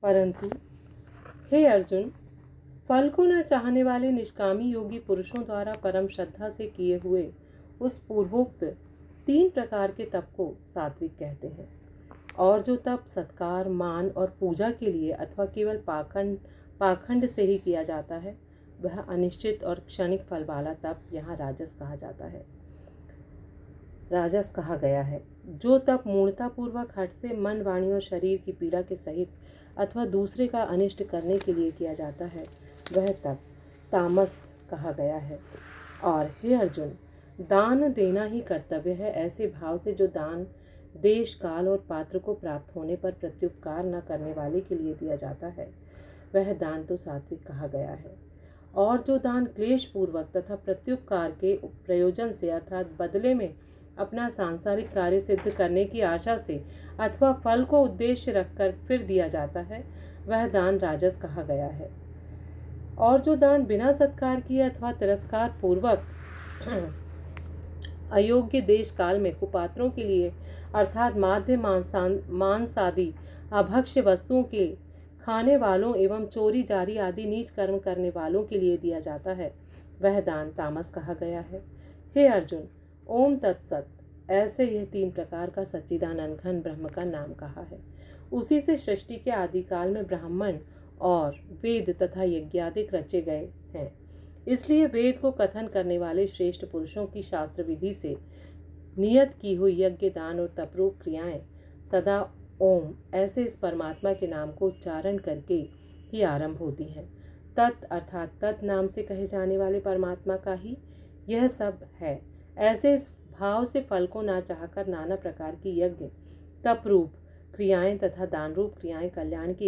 परंतु हे अर्जुन, फल को न चाहने वाले निष्कामी योगी पुरुषों द्वारा परम श्रद्धा से किए हुए उस पूर्वोक्त 3 प्रकार के तप को सात्विक कहते हैं। और जो तप सत्कार, मान और पूजा के लिए अथवा केवल पाखंड से ही किया जाता है, वह अनिश्चित और क्षणिक फल वाला तप यहाँ राजस कहा गया है। जो तप मूर्खतापूर्वक हठ से मन, वाणी और शरीर की पीड़ा के सहित अथवा दूसरे का अनिष्ट करने के लिए किया जाता है, वह तप तामस कहा गया है। और हे अर्जुन, दान देना ही कर्तव्य है, ऐसे भाव से जो दान देश, काल और पात्र को प्राप्त होने पर प्रत्युपकार न करने वाले के लिए दिया जाता है, वह दान तो सात्विक कहा गया है। और जो दान क्लेश पूर्वक तथा प्रत्युपकार के प्रयोजन से अर्थात बदले में अपना सांसारिक कार्य सिद्ध करने की आशा से अथवा फल को उद्देश्य रखकर फिर दिया जाता है, वह दान राजस कहा गया है। और जो दान बिना सत्कार किए अथवा तिरस्कार पूर्वक अयोग्य देश काल में कुपात्रों के लिए अर्थात माध्य, मांस आदि अभक्ष्य वस्तुओं के खाने वालों एवं चोरी जारी आदि नीच कर्म करने वालों के लिए दिया जाता है, वह दान तामस कहा गया है। हे अर्जुन, ओम तत्सत, ऐसे यह 3 प्रकार का सच्चिदानंद घन ब्रह्म का नाम कहा है। उसी से सृष्टि के आदिकाल में ब्राह्मण और वेद तथा यज्ञादिक रचे गए हैं। इसलिए वेद को कथन करने वाले श्रेष्ठ पुरुषों की शास्त्र विधि से नियत की हुई यज्ञ, दान और तपरूप क्रियाएं सदा ओम ऐसे इस परमात्मा के नाम को उच्चारण करके ही आरंभ होती हैं। तत् अर्थात तत् नाम से कहे जाने वाले परमात्मा का ही यह सब है। ऐसे इस भाव से फल को ना चाहकर नाना प्रकार की यज्ञ, तपरूप क्रियाएं तथा दान रूप क्रियाएं कल्याण की